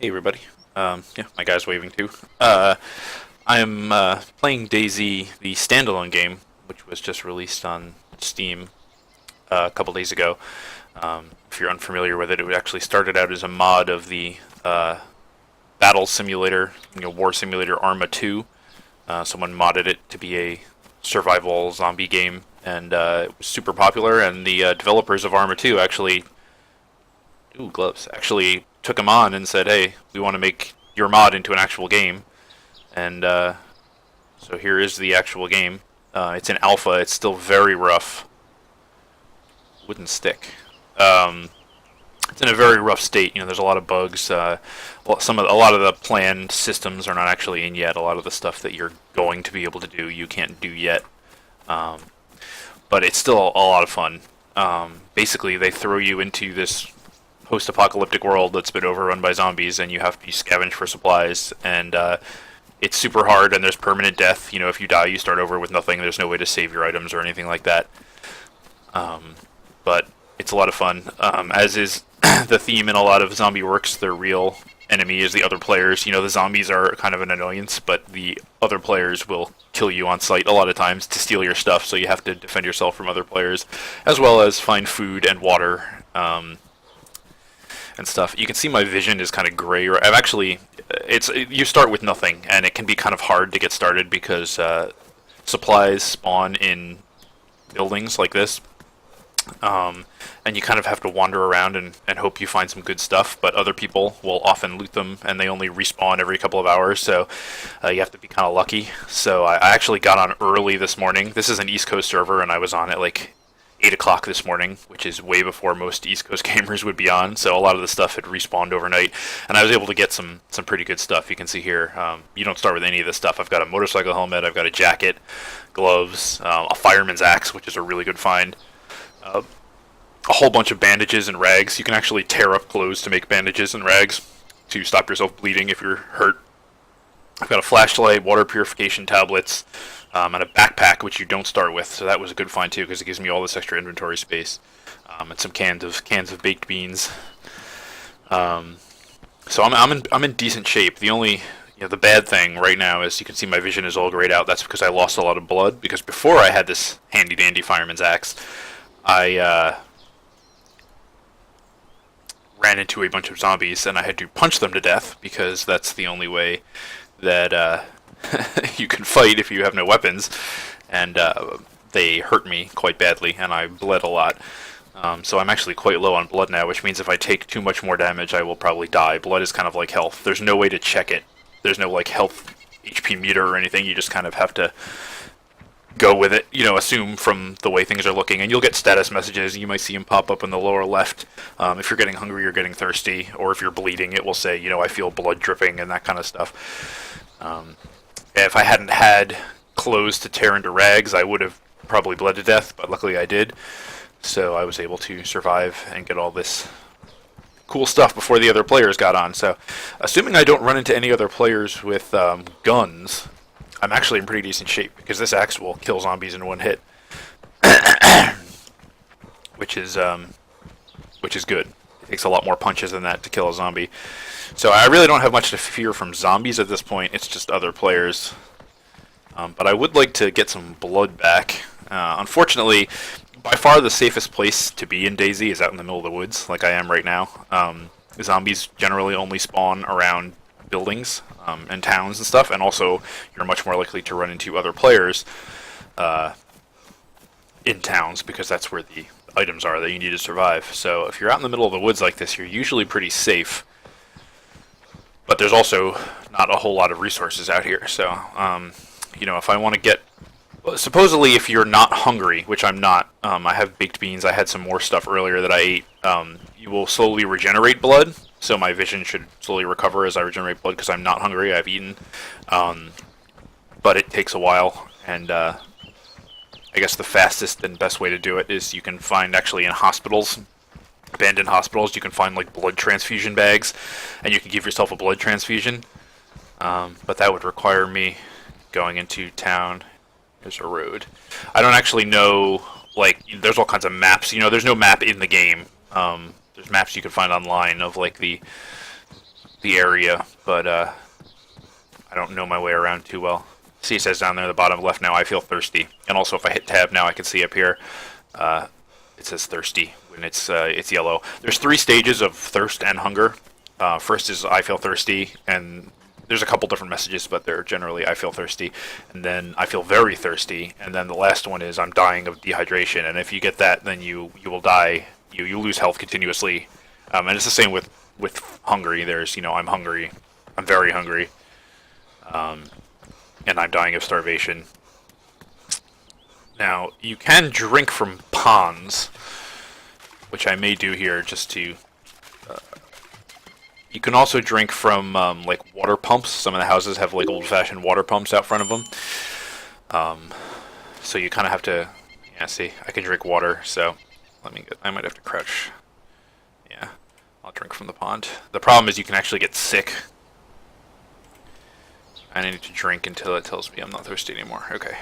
Hey everybody. Yeah, my guy's waving too. I'm playing DayZ, the standalone game, which was just released on Steam a couple days ago. If you're unfamiliar with it, it actually started out as a mod of the battle simulator, war simulator Arma 2. Someone modded it to be a survival zombie game, and it was super popular. And the developers of Arma 2 actually, ooh, gloves, actually took him on and said, "Hey, we want to make your mod into an actual game." And so here is the actual game. It's in alpha. It's still very rough. Wouldn't stick. Um, it's in a very rough state. There's a lot of bugs. A lot of the planned systems are not actually in yet. A lot of the stuff that you're going to be able to do, you can't do yet. Um, but it's still a lot of fun. Basically, they throw you into this post-apocalyptic world that's been overrun by zombies, and you have to scavenge for supplies. And it's super hard, and there's permanent death. If you die, you start over with nothing. There's no way to save your items or anything like that. Um, but it's a lot of fun. As is the theme in a lot of zombie works, their real enemy is the other players. The zombies are kind of an annoyance, but the other players will kill you on sight a lot of times to steal your stuff, so you have to defend yourself from other players, as well as find food and water. And stuff. You can see my vision is kind of gray. I've actually, you start with nothing, and it can be kind of hard to get started because supplies spawn in buildings like this, and you kind of have to wander around and hope you find some good stuff. But other people will often loot them, and they only respawn every couple of hours, so you have to be kind of lucky. So I actually got on early this morning. This is an East Coast server, and I was on at like 8 o'clock this morning, which is way before most East Coast gamers would be on. So a lot of the stuff had respawned overnight, and I was able to get some pretty good stuff. You can see here, you don't start with any of this stuff. I've got a motorcycle helmet, I've got a jacket, gloves, a fireman's axe, which is a really good find, a whole bunch of bandages and rags. You can actually tear up clothes to make bandages and rags to stop yourself bleeding if you're hurt. I've got a flashlight, water purification tablets, and a backpack, which you don't start with. So that was a good find too, because it gives me all this extra inventory space, and some cans of baked beans. So I'm in decent shape. The only the bad thing right now is you can see my vision is all grayed out. That's because I lost a lot of blood. Because before I had this handy dandy fireman's axe, I ran into a bunch of zombies and I had to punch them to death because that's the only way that you can fight if you have no weapons, and they hurt me quite badly, and I bled a lot. So I'm actually quite low on blood now, which means if I take too much more damage, I will probably die. Blood is kind of like health. There's no way to check it. There's no like health HP meter or anything. You just kind of have to go with it, assume from the way things are looking, and you'll get status messages. You might see them pop up in the lower left. If you're getting hungry or getting thirsty, or if you're bleeding, it will say, I feel blood dripping and that kind of stuff. If I hadn't had clothes to tear into rags, I would have probably bled to death, but luckily I did. So I was able to survive and get all this cool stuff before the other players got on. So, assuming I don't run into any other players with guns, I'm actually in pretty decent shape because this axe will kill zombies in one hit, which is good. It takes a lot more punches than that to kill a zombie. So I really don't have much to fear from zombies at this point. It's just other players. But I would like to get some blood back. Unfortunately, by far the safest place to be in DayZ is out in the middle of the woods, like I am right now. Zombies generally only spawn around buildings and towns and stuff, and also you're much more likely to run into other players in towns because that's where the items are that you need to survive. So if you're out in the middle of the woods like this, you're usually pretty safe. But there's also not a whole lot of resources out here. So, if I want to get... Supposedly, if you're not hungry, which I'm not, I have baked beans, I had some more stuff earlier that I ate, you will slowly regenerate blood. So my vision should slowly recover as I regenerate blood because I'm not hungry, I've eaten. But it takes a while, and I guess the fastest and best way to do it is you can find actually in hospitals, abandoned hospitals, you can find like blood transfusion bags, and you can give yourself a blood transfusion. But that would require me going into town. There's a road. I don't actually know, like, there's all kinds of maps. There's no map in the game. There's maps you can find online of like the the area, but I don't know my way around too well. See, it says down there at the bottom left now, I feel thirsty. And also, if I hit tab now, I can see up here, it says thirsty when it's yellow. There's 3 stages of thirst and hunger. First is I feel thirsty, and there's a couple different messages, but they're generally I feel thirsty, and then I feel very thirsty, and then the last one is I'm dying of dehydration. And if you get that, then you will die. You lose health continuously, and it's the same with hungry. There's I'm hungry, I'm very hungry, and I'm dying of starvation. Now you can drink from ponds, which I may do here just to. You can also drink from like water pumps. Some of the houses have like old-fashioned water pumps out front of them. So you kind of have to, yeah. See, I can drink water. So I might have to crouch. Yeah, I'll drink from the pond. The problem is you can actually get sick. I need to drink until it tells me I'm not thirsty anymore. Okay.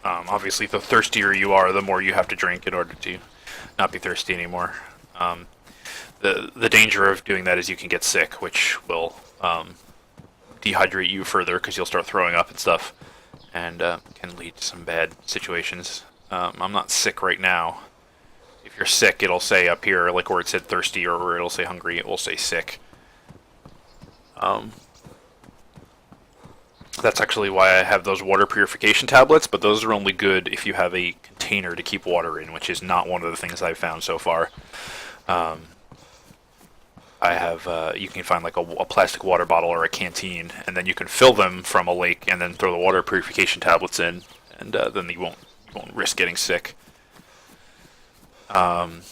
Obviously, the thirstier you are, the more you have to drink in order to not be thirsty anymore. The danger of doing that is you can get sick, which will dehydrate you further because you'll start throwing up and stuff, and can lead to some bad situations. I'm not sick right now. If you're sick, it'll say up here, like where it said thirsty or where it'll say hungry, it will say sick. That's actually why I have those water purification tablets, but those are only good if you have a container to keep water in, which is not one of the things I've found so far. I have, you can find like a plastic water bottle or a canteen, and then you can fill them from a lake and then throw the water purification tablets in, and then you won't risk getting sick. There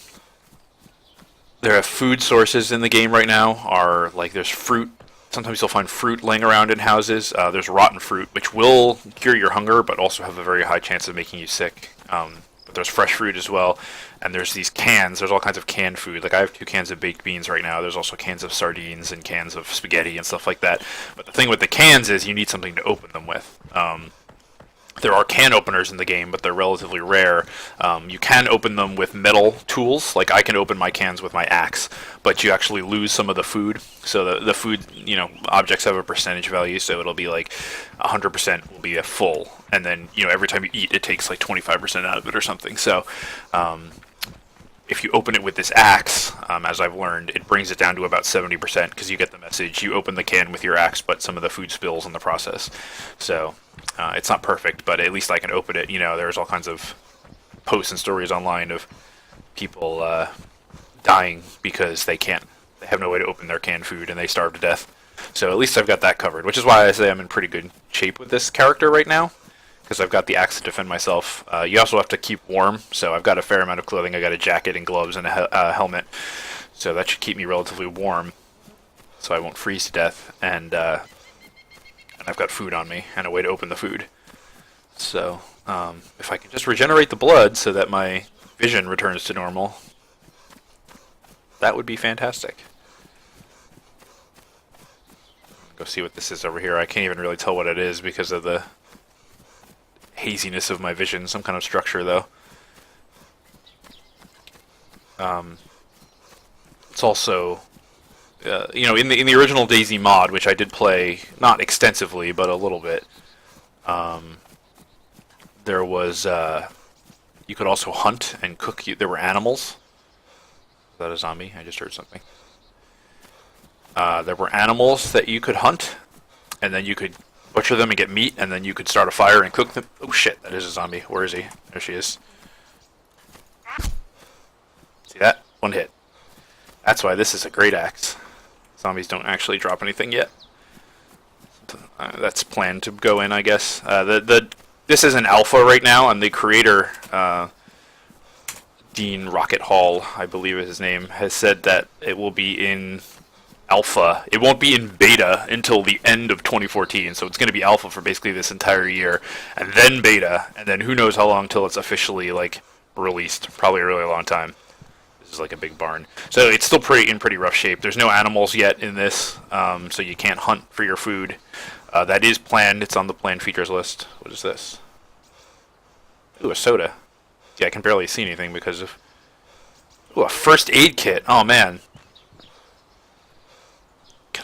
are food sources in the game right now, are like there's fruit. Sometimes you'll find fruit laying around in houses. There's rotten fruit, which will cure your hunger, but also have a very high chance of making you sick. But there's fresh fruit as well, and there's these cans. There's all kinds of canned food. Like I have 2 cans of baked beans right now. There's also cans of sardines and cans of spaghetti and stuff like that. But the thing with the cans is you need something to open them with. There are can openers in the game, but they're relatively rare. You can open them with metal tools, like I can open my cans with my axe, but you actually lose some of the food. So the food, objects have a percentage value, so it'll be like 100% will be a full, and then every time you eat, it takes like 25% out of it or something. So if you open it with this axe, as I've learned, it brings it down to about 70% because you get the message. You open the can with your axe, but some of the food spills in the process. So it's not perfect, but at least I can open it. There's all kinds of posts and stories online of people dying because they have no way to open their canned food and they starve to death. So at least I've got that covered, which is why I say I'm in pretty good shape with this character right now, because I've got the axe to defend myself. You also have to keep warm, so I've got a fair amount of clothing. I got a jacket and gloves and a helmet, so that should keep me relatively warm, so I won't freeze to death. And I've got food on me and a way to open the food. So if I can just regenerate the blood so that my vision returns to normal, that would be fantastic. Go see what this is over here. I can't even really tell what it is because of the haziness of my vision. Some kind of structure, though. It's also, in the original DayZ mod, which I did play not extensively but a little bit. There was you could also hunt and cook. There were animals. Is that a zombie? I just heard something. There were animals that you could hunt, and then you could butcher them and get meat, and then you could start a fire and cook them. Oh shit, that is a zombie. Where is he? There she is. See that? One hit. That's why this is a great axe. Zombies don't actually drop anything yet. That's planned to go in, I guess. This is an alpha right now, and the creator, Dean Rocket Hall, I believe is his name, has said that it will be in alpha. It won't be in beta until the end of 2014, so it's going to be alpha for basically this entire year, and then beta, and then who knows how long till it's officially released. Probably a really long time. This is like a big barn, so it's still in pretty rough shape. There's no animals yet in this, so you can't hunt for your food. That is planned. It's on the planned features list. What is this? Ooh, a soda. Yeah, I can barely see anything because of... Ooh, a first aid kit. Oh, man.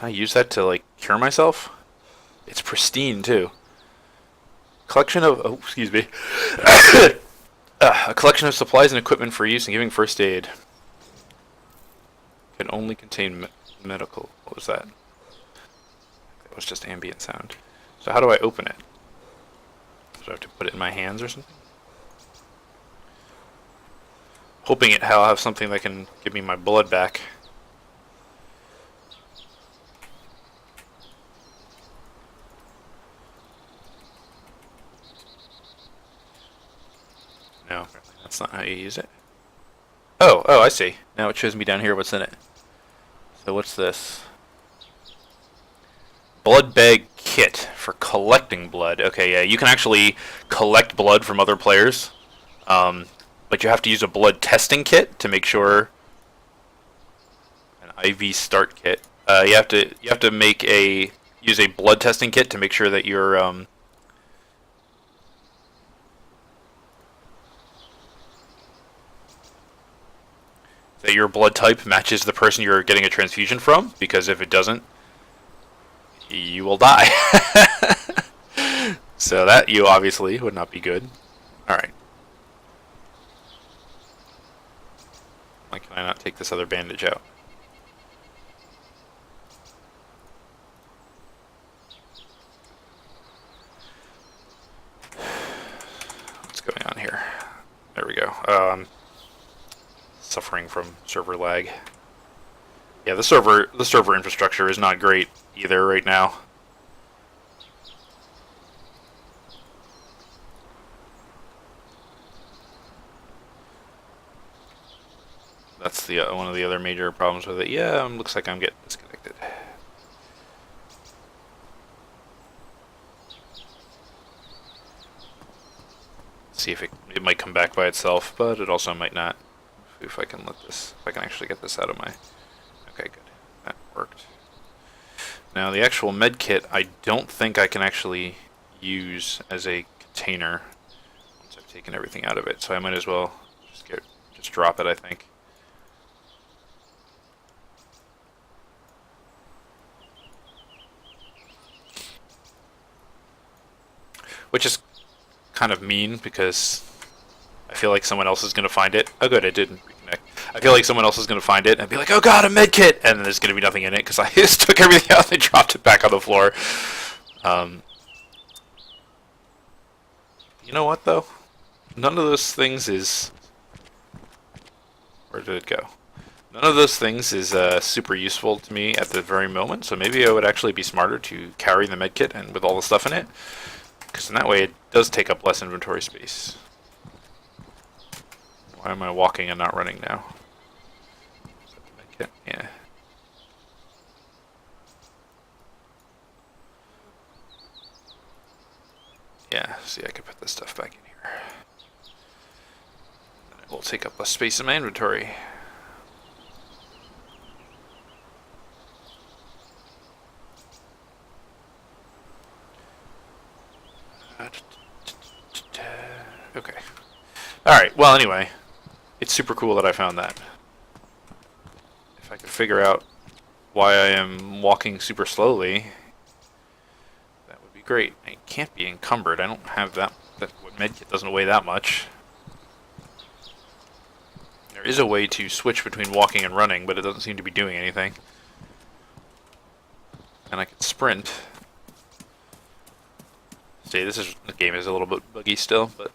Can I use that to, like, cure myself? It's pristine, too. Collection of... Oh, excuse me. A collection of supplies and equipment for use in giving first aid. Can only contain medical... What was that? That was just ambient sound. So how do I open it? Do I have to put it in my hands or something? Hoping I'll have something that can give me my blood back. No, that's not how you use it. Oh, I see. Now it shows me down here what's in it. So what's this? Blood bag kit for collecting blood. Okay, yeah, you can actually collect blood from other players, but you have to use a blood testing kit to make sure. An IV start kit. You have to use a blood testing kit to make sure that your blood type matches the person you're getting a transfusion from, because if it doesn't, you will die. So that you obviously would not be good. Alright. Why can I not take this other bandage out? What's going on here? There we go. Suffering from server lag. Yeah, the server infrastructure is not great either right now. That's the one of the other major problems with it. Yeah, looks like I'm getting disconnected. See if it might come back by itself, but it also might not. If I can actually get this out of my... Okay, good. That worked. Now the actual med kit, I don't think I can actually use as a container once I've taken everything out of it. So I might as well just drop it, I think. Which is kind of mean because I feel like someone else is going to find it. Oh good, it didn't reconnect. I feel like someone else is going to find it and be like, oh god, a med kit! And then there's going to be nothing in it because I just took everything out and dropped it back on the floor. You know what though? None of those things is... Where did it go? None of those things is super useful to me at the very moment, so maybe I would actually be smarter to carry the med kit and with all the stuff in it. Because in that way it does take up less inventory space. Why am I walking and not running now? Yeah. Yeah, see, I could put this stuff back in here. Then it will take up less space in my inventory. Okay. Alright, well anyway. It's super cool that I found that. If I could figure out why I am walking super slowly, that would be great. I can't be encumbered. I don't have that medkit doesn't weigh that much. There is a way to switch between walking and running, but it doesn't seem to be doing anything. And I can sprint. See, the game is a little bit buggy still, but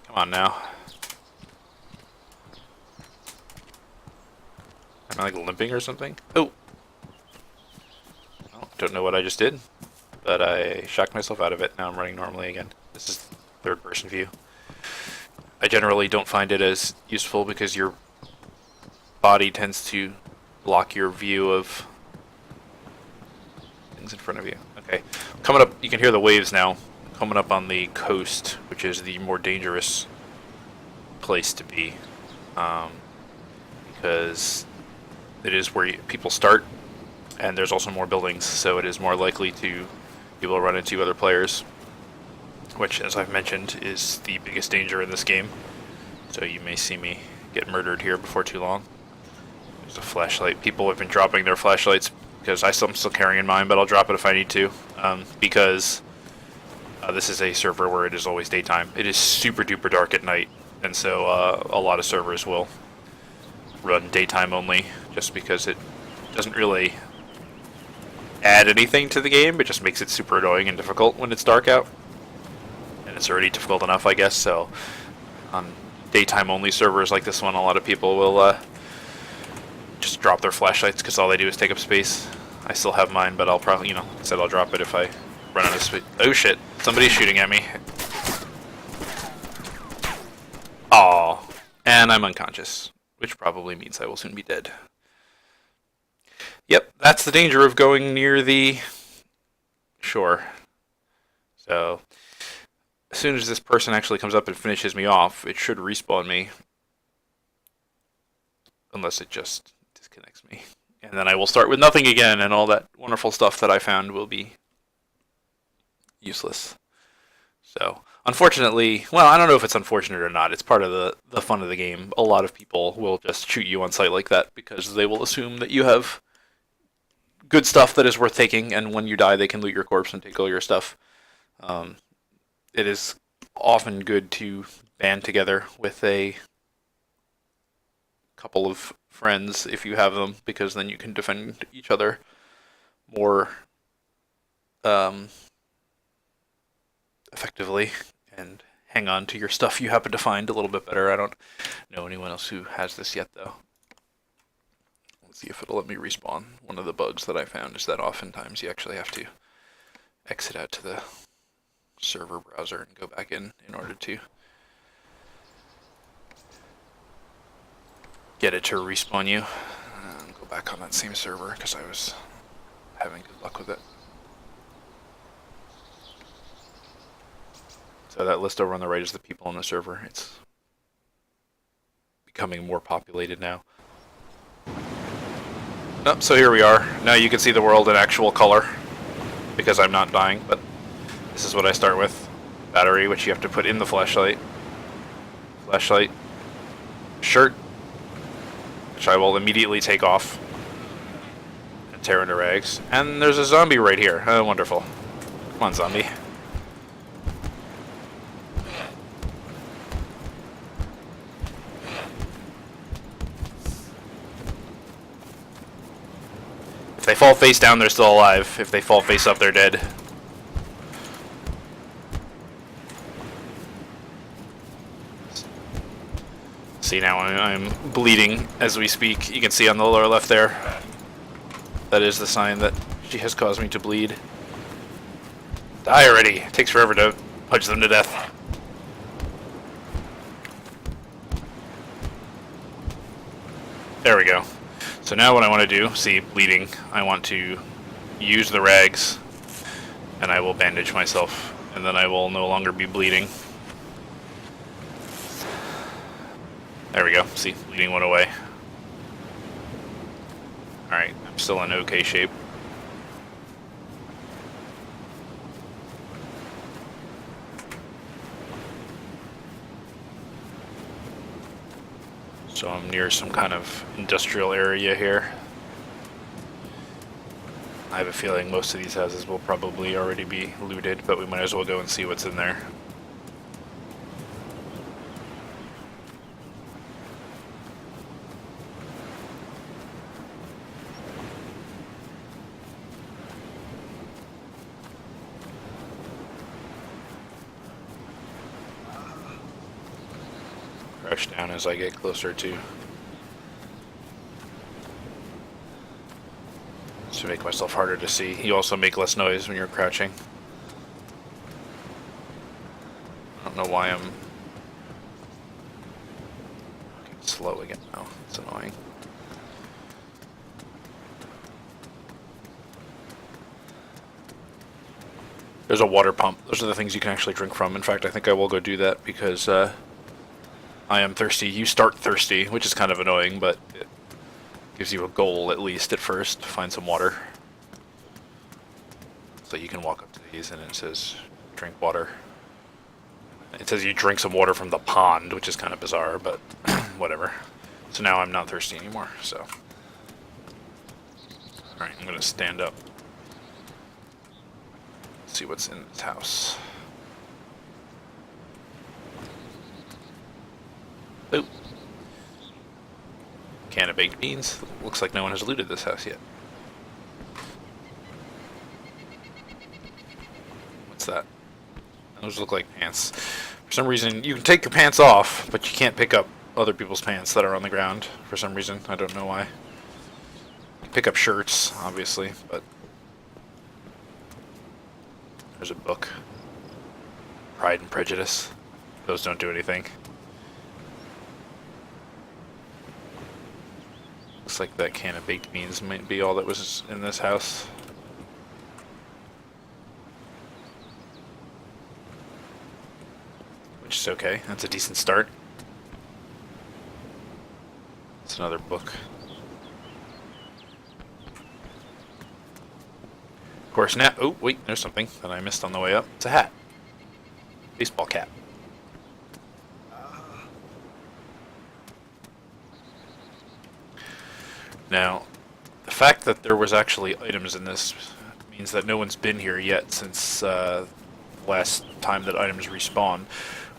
come on now. Am I like limping or something? Oh! Well, don't know what I just did, but I shocked myself out of it. Now I'm running normally again. This is third person view. I generally don't find it as useful because your body tends to block your view of things in front of you. Okay, coming up, you can hear the waves now. Coming up on the coast, which is the more dangerous place to be, because it is where people start, and there's also more buildings, so it is more likely to be able to run into other players, which, as I've mentioned, is the biggest danger in this game. So you may see me get murdered here before too long. There's just a flashlight. People have been dropping their flashlights because I'm still carrying mine, but I'll drop it if I need to. Because this is a server where it is always daytime. It is super duper dark at night, and so a lot of servers will run daytime only, just because it doesn't really add anything to the game. It just makes it super annoying and difficult when it's dark out, and it's already difficult enough, I guess. So on daytime only servers like this one, a lot of people will just drop their flashlights because all they do is take up space. I still have mine, but I'll probably, said I'll drop it if I run out of space. Oh shit, somebody's shooting at me. Aw, and I'm unconscious, which probably means I will soon be dead. Yep, that's the danger of going near the shore. So, as soon as this person actually comes up and finishes me off, it should respawn me. Unless it just disconnects me. And then I will start with nothing again, and all that wonderful stuff that I found will be useless. So, unfortunately, well, I don't know if it's unfortunate or not. It's part of the fun of the game. A lot of people will just shoot you on sight like that because they will assume that you have good stuff that is worth taking, and when you die, they can loot your corpse and take all your stuff. It is often good to band together with a couple of friends if you have them, because then you can defend each other more effectively and hang on to your stuff you happen to find a little bit better. I don't know anyone else who has this yet, though. Let's see if it'll let me respawn. One of the bugs that I found is that oftentimes you actually have to exit out to the server browser and go back in order to get it to respawn you. Go back on that same server because I was having good luck with it. So that list over on the right is the people on the server. It's becoming more populated now. Oh, so here we are. Now you can see the world in actual color because I'm not dying, but this is what I start with. Battery, which you have to put in the flashlight. Flashlight. Shirt, which I will immediately take off and tear into rags. And there's a zombie right here. Oh, wonderful. Come on, zombie. If they fall face down, they're still alive. If they fall face up, they're dead. See, now I'm bleeding as we speak. You can see on the lower left there. That is the sign that she has caused me to bleed. Die already. It takes forever to punch them to death. There we go. So now what I want to do, see, bleeding, I want to use the rags, and I will bandage myself, and then I will no longer be bleeding. There we go. See, bleeding went away. Alright, I'm still in okay shape. So I'm near some kind of industrial area here. I have a feeling most of these houses will probably already be looted, but we might as well go and see what's in there. Crouch down as I get closer to make myself harder to see. You also make less noise when you're crouching. I don't know why I'm getting slow again now. It's annoying. There's a water pump. Those are the things you can actually drink from. In fact, I think I will go do that because I am thirsty. You start thirsty, which is kind of annoying, but it gives you a goal, at least at first, to find some water. So you can walk up to these and it says, drink water. It says you drink some water from the pond, which is kind of bizarre, but whatever. So now I'm not thirsty anymore, so Alright, I'm gonna stand up. See what's in this house. Ooh. Can of baked beans. Looks like no one has looted this house yet. What's that? Those look like pants. For some reason, you can take your pants off, but you can't pick up other people's pants that are on the ground. For some reason, I don't know why. You can pick up shirts, obviously, but... There's a book. Pride and Prejudice. Those don't do anything. Looks like that can of baked beans might be all that was in this house. Which is okay. That's a decent start. It's another book. Of course now... Oh, wait, there's something that I missed on the way up. It's a hat. Baseball cap. Now, the fact that there was actually items in this means that no one's been here yet since last time that items respawn,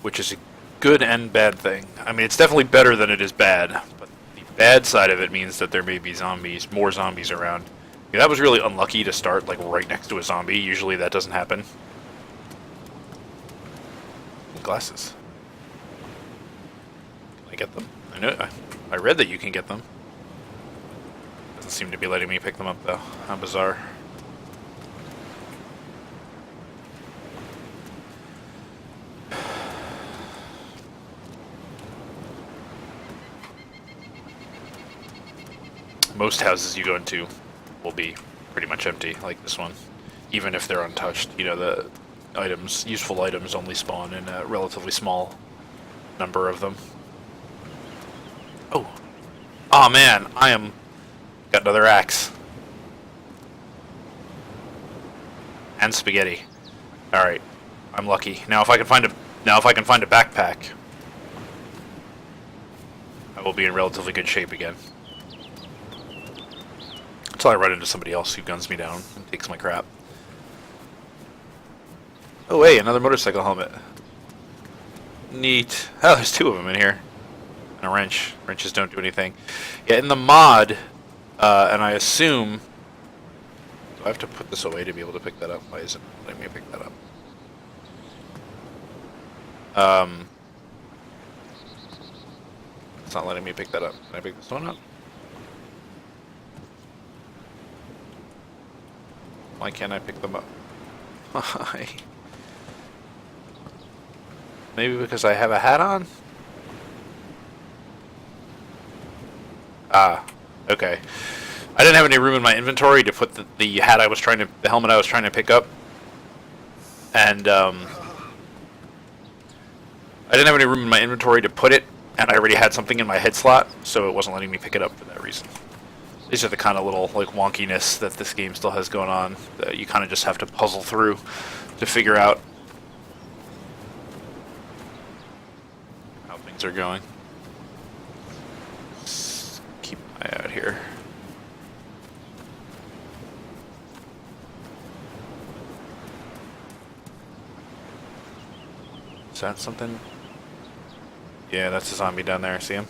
which is a good and bad thing. I mean, it's definitely better than it is bad, but the bad side of it means that there may be zombies, more zombies around. Yeah, that was really unlucky to start like right next to a zombie. Usually that doesn't happen. Glasses. Can I get them? I know. I read that you can get them. Doesn't seem to be letting me pick them up though. How bizarre. Most houses you go into will be pretty much empty, like this one. Even if they're untouched, you know, the items, useful items only spawn in a relatively small number of them. Oh. Oh man, got another axe. And spaghetti. Alright. I'm lucky. Now if I can find a backpack, I will be in relatively good shape again. Until I run into somebody else who guns me down and takes my crap. Oh hey, another motorcycle helmet. Neat. Oh, there's two of them in here. And a wrench. Wrenches don't do anything. Yeah, in the mod, and I assume... Do I have to put this away to be able to pick that up? Why isn't it letting me pick that up? It's not letting me pick that up. Can I pick this one up? Why can't I pick them up? Why? Maybe because I have a hat on? Ah, okay. I didn't have any room in my inventory to put the helmet I was trying to pick up. And, I didn't have any room in my inventory to put it, and I already had something in my head slot, so it wasn't letting me pick it up for that reason. These are the kind of little, like, wonkiness that this game still has going on, that you kind of just have to puzzle through to figure out how things are going. Let's keep an eye out here. Is that something? Yeah, that's a zombie down there. See him?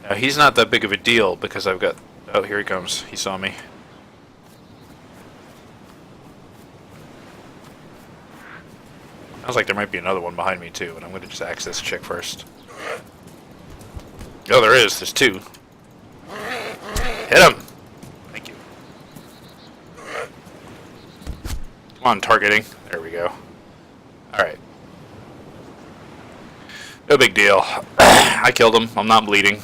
Now, he's not that big of a deal because I've got... Oh, here he comes. He saw me. Sounds like there might be another one behind me too, and I'm going to just axe this chick first. Oh, there is. There's two. Hit him! Thank you. Come on, targeting. There we go. Alright. No big deal. I killed him. I'm not bleeding.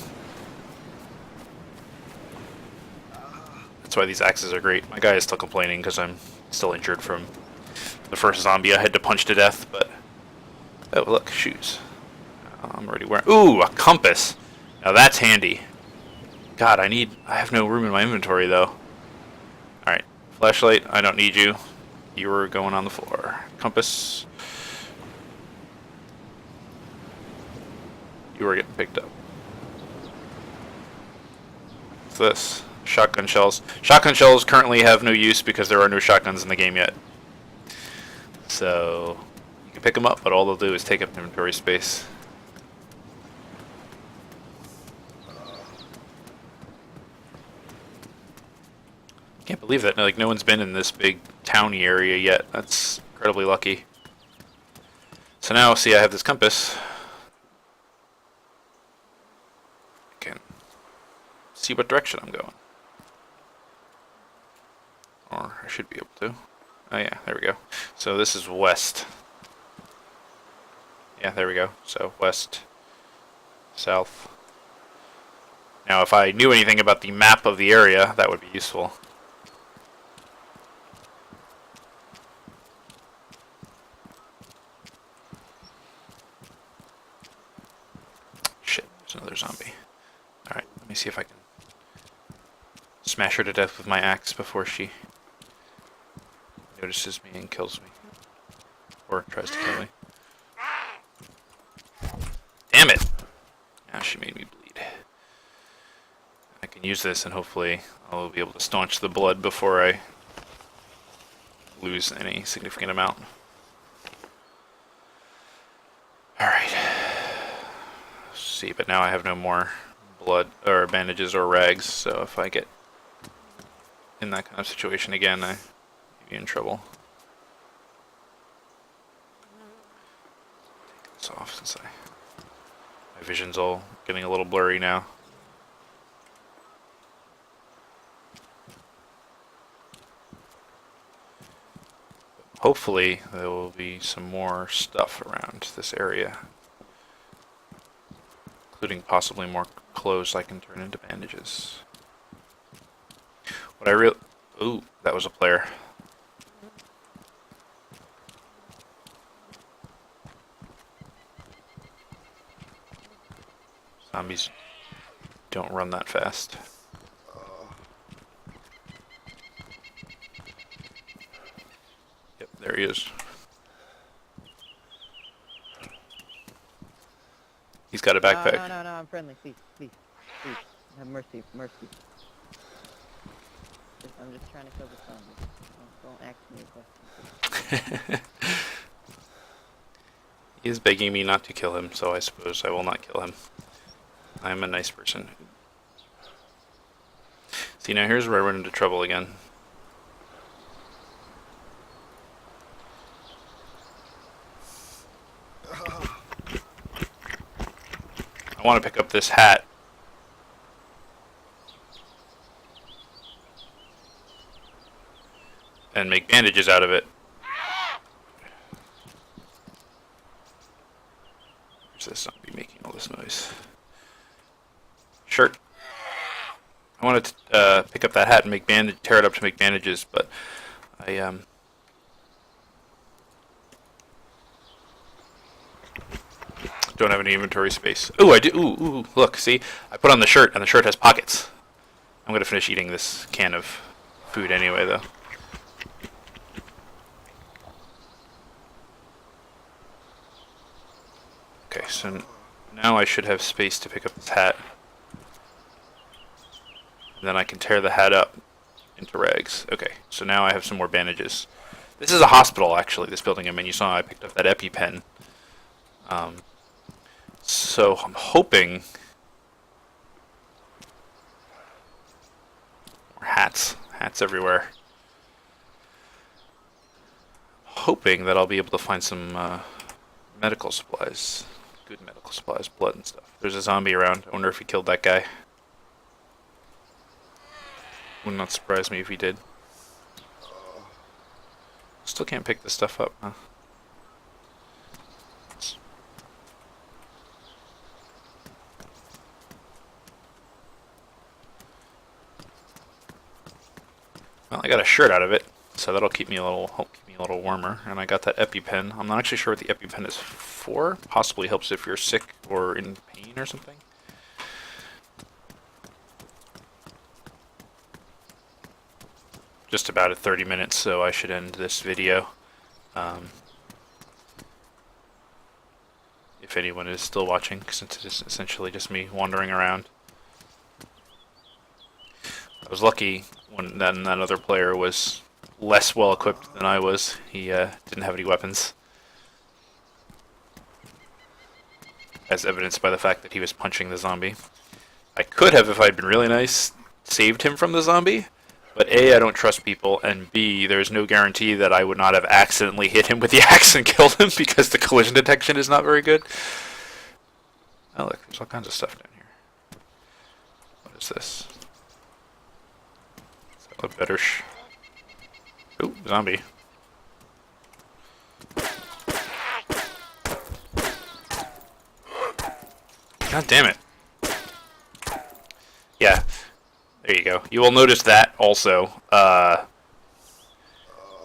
That's why these axes are great. My guy is still complaining because I'm still injured from the first zombie I had to punch to death, but... Oh, look, shoes. I'm already wearing... Ooh, a compass! Now that's handy. God, I have no room in my inventory, though. Alright, flashlight, I don't need you. You were going on the floor. Compass... You were getting picked up. What's this? Shotgun shells. Shotgun shells currently have no use because there are no shotguns in the game yet. So you can pick them up, but all they'll do is take up inventory space. Can't believe that like no one's been in this big towny area yet. That's incredibly lucky. So now, see, I have this compass. I can see what direction I'm going. Or I should be able to. Oh yeah, there we go. So this is west. Yeah, there we go. So west, south. Now if I knew anything about the map of the area, that would be useful. Shit, there's another zombie. Alright, let me see if I can smash her to death with my axe before she notices me and kills me. Or tries to kill me. Damn it! Now she made me bleed. I can use this and hopefully I'll be able to staunch the blood before I lose any significant amount. Alright. See, but now I have no more blood or bandages or rags, so if I get in that kind of situation again, I may be in trouble. Take this off since my vision's all getting a little blurry now. Hopefully there will be some more stuff around this area, including possibly more clothes I can turn into bandages. What I really... Ooh, that was a player. Zombies don't run that fast. Yep, there he is. He's got a backpack. No, I'm friendly. Please. Have mercy. I'm just trying to kill the zombie. Don't ask me a question. He is begging me not to kill him, so I suppose I will not kill him. I am a nice person. See, now here's where I run into trouble again. I want to pick up this hat. And make bandages out of it. Where's this zombie making all this noise? Shirt. I wanted to pick up that hat and make tear it up to make bandages, but I don't have any inventory space. Ooh, I do. Ooh, look, see? I put on the shirt, and the shirt has pockets. I'm gonna finish eating this can of food anyway, though. Okay, so now I should have space to pick up this hat. And then I can tear the hat up into rags. Okay, so now I have some more bandages. This is a hospital, actually, this building I'm in. You saw I picked up that EpiPen. So I'm hoping... More hats. Hats everywhere. Hoping that I'll be able to find some medical supplies. Good medical supplies, blood and stuff. There's a zombie around. I wonder if he killed that guy. Would not surprise me if he did. Still can't pick this stuff up, huh? Well, I got a shirt out of it, so that'll help keep me a little warmer. And I got that EpiPen. I'm not actually sure what the EpiPen is for. Possibly helps if you're sick or in pain or something. Just about at 30 minutes, so I should end this video. If anyone is still watching, since it is essentially just me wandering around. I was lucky when that other player was less well equipped than I was. He didn't have any weapons, as evidenced by the fact that he was punching the zombie. I could have, if I'd been really nice, saved him from the zombie, but A, I don't trust people, and B, there's no guarantee that I would not have accidentally hit him with the axe and killed him because the collision detection is not very good. Oh look, there's all kinds of stuff down here. What is this? Is that a better ooh, zombie. God damn it. Yeah, there you go. You will notice that also.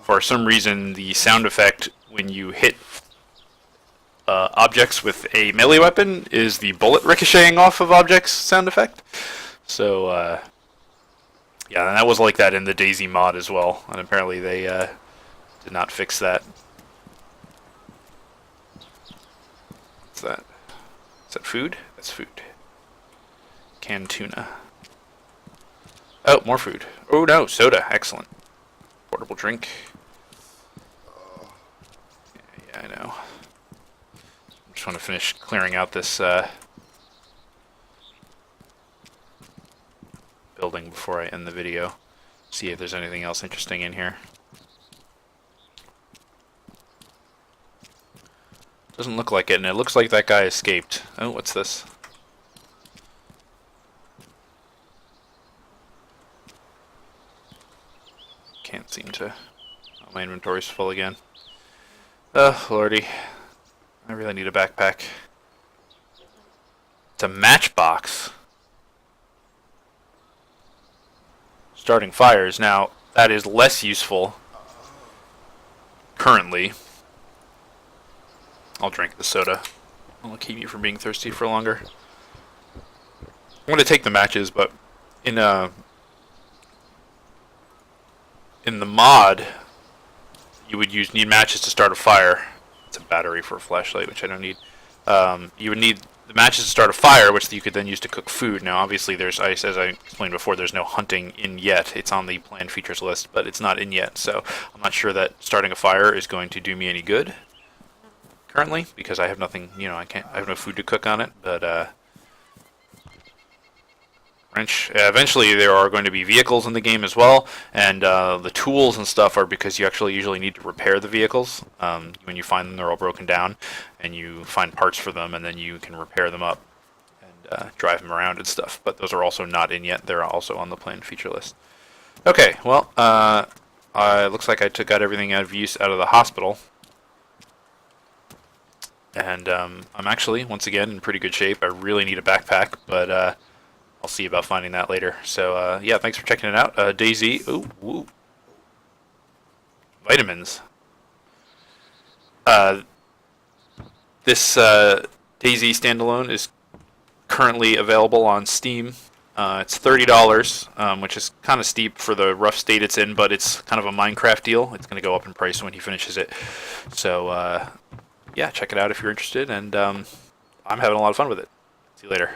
For some reason, the sound effect when you hit objects with a melee weapon is the bullet ricocheting off of objects sound effect. So, yeah, and that was like that in the DayZ mod as well, and apparently they did not fix that. What's that? Is that food? That's food. Canned tuna. Oh, more food. Oh no, soda. Excellent. Portable drink. Yeah, I know. I just want to finish clearing out this building before I end the video. See if there's anything else interesting in here. Doesn't look like it, and it looks like that guy escaped. Oh, what's this? Can't seem to... Oh, my inventory's full again. Oh, lordy. I really need a backpack. It's a matchbox. Starting fires. Now, that is less useful currently. I'll drink the soda. I'll keep you from being thirsty for longer. I'm going to take the matches, but in the mod, you would need matches to start a fire. It's a battery for a flashlight, which I don't need. You would need the matches to start a fire, which you could then use to cook food. Now, obviously, as I explained before, there's no hunting in yet. It's on the planned features list, but it's not in yet. So I'm not sure that starting a fire is going to do me any good currently, because I have nothing. I have no food to cook on it. But eventually, there are going to be vehicles in the game as well, and the tools and stuff are because you actually usually need to repair the vehicles. When you find them, they're all broken down, and you find parts for them, and then you can repair them up and drive them around and stuff. But those are also not in yet. They're also on the planned feature list. Okay, well, it looks like I took out everything out of use out of the hospital. And I'm actually, once again, in pretty good shape. I really need a backpack, but I'll see about finding that later. So, yeah, thanks for checking it out. DayZ. Ooh, woo. Vitamins. This DayZ Standalone is currently available on Steam. It's $30, which is kind of steep for the rough state it's in, but it's kind of a Minecraft deal. It's going to go up in price when he finishes it. So, yeah, check it out if you're interested, and I'm having a lot of fun with it. See you later.